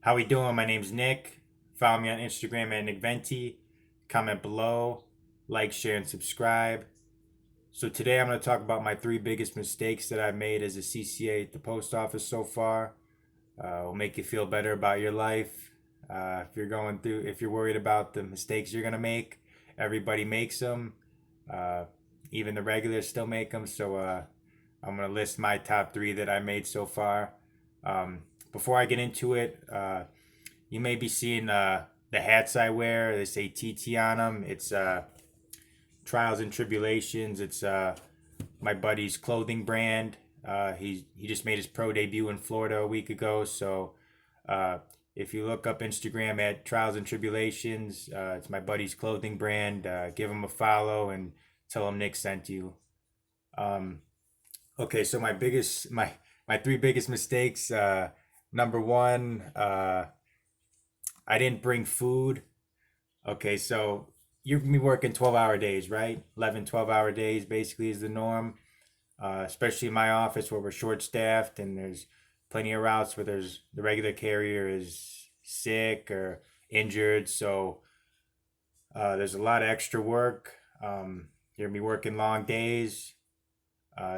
How we doing? My name's Nick. Follow me on Instagram at NickVenti. Comment below, like, share, and subscribe. So today I'm going to talk about my three biggest mistakes that I've made as a CCA at the post office so far. Will make you feel better about your life. If you're worried about the mistakes you're going to make, everybody makes them. Uh, Even the regulars still make them. So I'm going to list my top three that I made so far. Um, Before I get into it, you may be seeing the hats I wear. They say TT on them. It's Trials and Tribulations. It's my buddy's clothing brand. He just made his pro debut in Florida a week ago. So uh, if you look up Instagram at Trials and Tribulations, it's my buddy's clothing brand. Give him a follow and tell him Nick sent you. Um, okay, so my three biggest mistakes. Number one, I didn't bring food. Okay, so you're gonna be working 12-hour days, right? 11, 12-hour days basically is the norm. Especially in my office where we're short staffed and there's plenty of routes where there's the regular carrier is sick or injured. So there's a lot of extra work. You're gonna be working long days.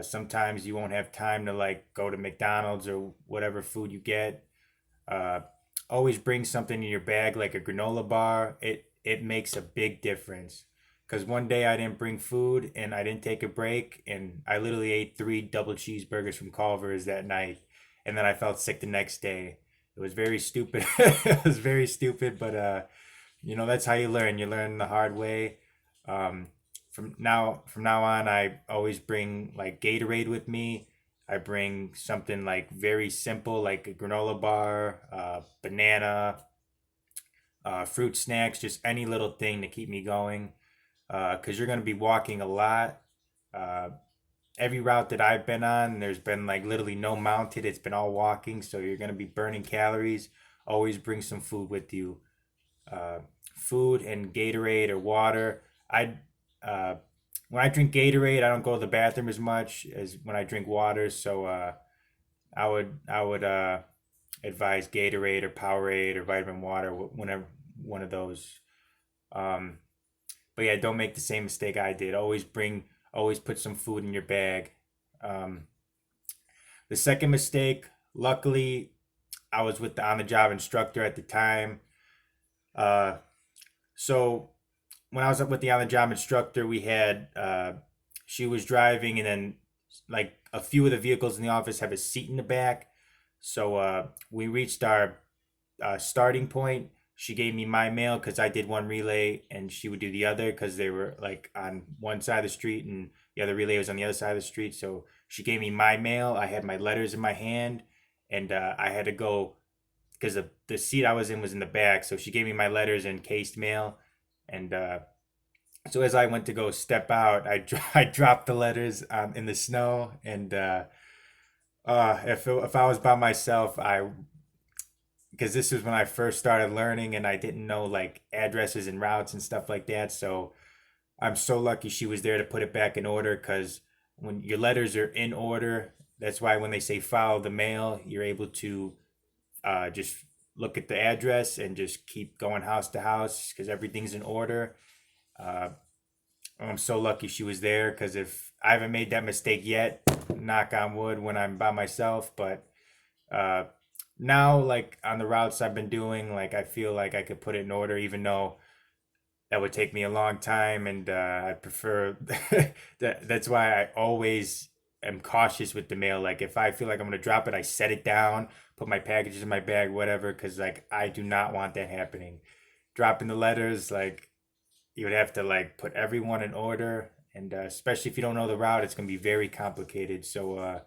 Sometimes you won't have time to like go to McDonald's or whatever food you get. Uh, Always bring something in your bag like a granola bar. It makes a big difference. Cause one day I didn't bring food and I didn't take a break and I literally ate three double cheeseburgers from Culver's that night, and then I felt sick the next day. It was very stupid. It was very stupid, but that's how you learn. You learn the hard way. Um, from now on, I always bring like Gatorade with me. I bring something like very simple, like a granola bar, banana, fruit snacks, just any little thing to keep me going. Because you're going to be walking a lot. Uh, every route that I've been on, there's been like literally no mounted. It's been all walking, so you're going to be burning calories. Always bring some food with you. Uh, Food and Gatorade or water. I uh, When I drink Gatorade, I don't go to the bathroom as much as when I drink water. So I would advise Gatorade or Powerade or vitamin water whenever one of those. Um, but yeah, don't make the same mistake I did. Always put some food in your bag. Um, the second mistake, luckily, I was with the on-the-job instructor at the time. Uh, so when I was up with the on-the-job instructor, she was driving, and then like a few of the vehicles in the office have a seat in the back. So we reached our starting point. She gave me my mail because I did one relay and she would do the other because they were like on one side of the street and the other relay was on the other side of the street. So she gave me my mail. I had my letters in my hand, and I had to go because the seat I was in was in the back. So she gave me my letters in cased mail, and so as I went to go step out, I dropped the letters in the snow, and if I was by myself, I because this was when I first started learning and I didn't know like addresses and routes and stuff like that. So I'm so lucky she was there to put it back in order because when your letters are in order, that's why when they say follow the mail, you're able to just look at the address and just keep going house to house because everything's in order. Uh, I'm so lucky she was there because if I haven't made that mistake yet, knock on wood, when I'm by myself, but uh, now, like on the routes I've been doing, like I feel like I could put it in order, even though that would take me a long time, and I prefer That's why I always am cautious with the mail. Like if I feel like I'm gonna drop it, I set it down, put my packages in my bag, whatever, because like I do not want that happening. Dropping the letters, like you would have to like put everyone in order, and especially if you don't know the route, it's gonna be very complicated. So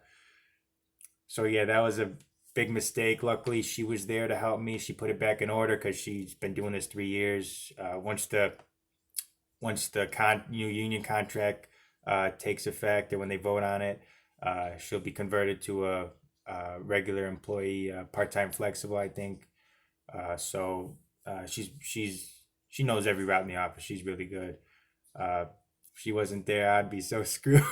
yeah, that was a big mistake. Luckily, she was there to help me. She put it back in order because she's been doing this 3 years. Once the new union contract takes effect, and when they vote on it, she'll be converted to a regular employee, part time flexible, I think. She knows every route in the office. She's really good. If she wasn't there, I'd be so screwed.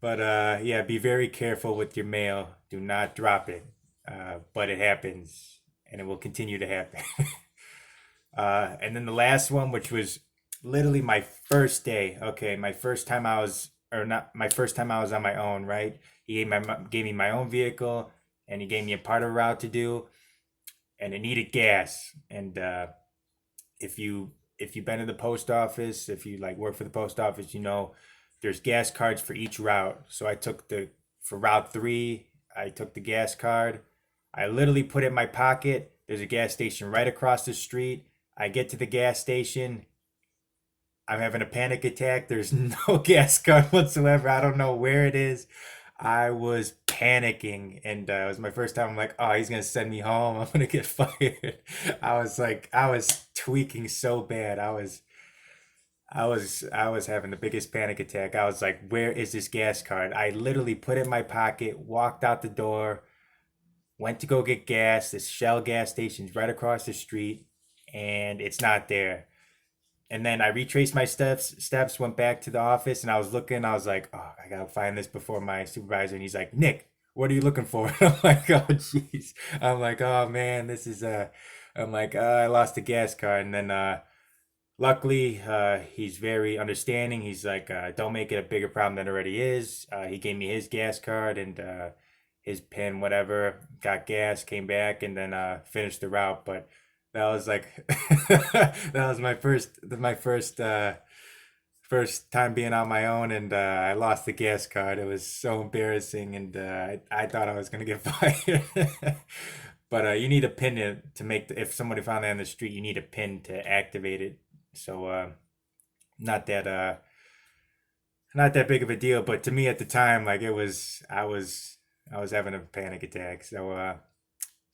But yeah, be very careful with your mail. Do not drop it. but it happens and it will continue to happen. And then the last one, which was literally my first day. Okay, my first time I was, or not my first time I was on my own. Right? He gave me my own vehicle, and he gave me a part of a route to do, and it needed gas. And if you've been to the post office, if you like work for the post office, you know there's gas cards for each route. So I took the for route 3, I took the gas card. I literally put it in my pocket. There's a gas station right across the street. I get to the gas station. I'm having a panic attack. There's no gas card whatsoever. I don't know where it is. I was panicking, and it was my first time. I'm like, oh, he's gonna send me home. I'm gonna get fired. I was tweaking so bad. I was having the biggest panic attack. I was like, where is this gas card? I literally put it in my pocket, walked out the door, went to go get gas. This Shell gas station's right across the street, and it's not there. And then I retraced my steps, went back to the office, and I was looking. I was like, oh, I gotta find this before my supervisor. And he's like, Nick, what are you looking for? And I'm like, oh, jeez. I'm like, oh man, this is I'm like, I lost the gas card. And then luckily, he's very understanding. He's like, don't make it a bigger problem than it already is. He gave me his gas card and his pin, whatever. Got gas, came back, and then finished the route. But that was like that was my first time being on my own, and I lost the gas card. It was so embarrassing, and I thought I was gonna get fired. But you need a pin to make if somebody found that on the street, you need a pin to activate it. So not that not that big of a deal, but to me at the time, like I was having a panic attack.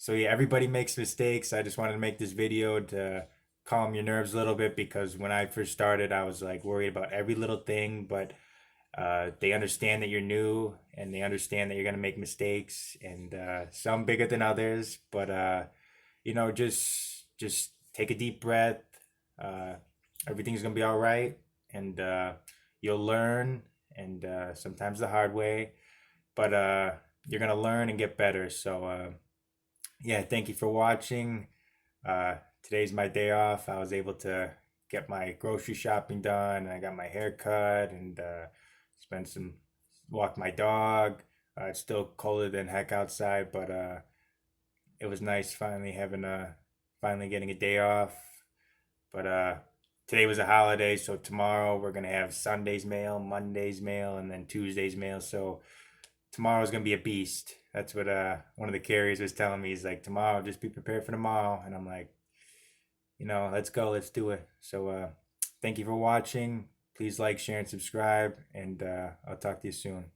So yeah, everybody makes mistakes. I just wanted to make this video to calm your nerves a little bit because when I first started, I was like worried about every little thing, but they understand that you're new and they understand that you're gonna make mistakes and some bigger than others. But just take a deep breath. Uh, Everything's gonna be all right, and you'll learn, and sometimes the hard way, but you're gonna learn and get better. So yeah, thank you for watching. Today's my day off. I was able to get my grocery shopping done. I got my hair cut and spend some walk my dog. It's still colder than heck outside, but it was nice finally getting a day off. But today was a holiday, so tomorrow we're gonna have Sunday's mail, Monday's mail, and then Tuesday's mail. So tomorrow's gonna be a beast. That's what one of the carriers was telling me. He's like, tomorrow, just be prepared for tomorrow. And I'm like, let's go, let's do it. So thank you for watching. Please like, share, and subscribe, and I'll talk to you soon.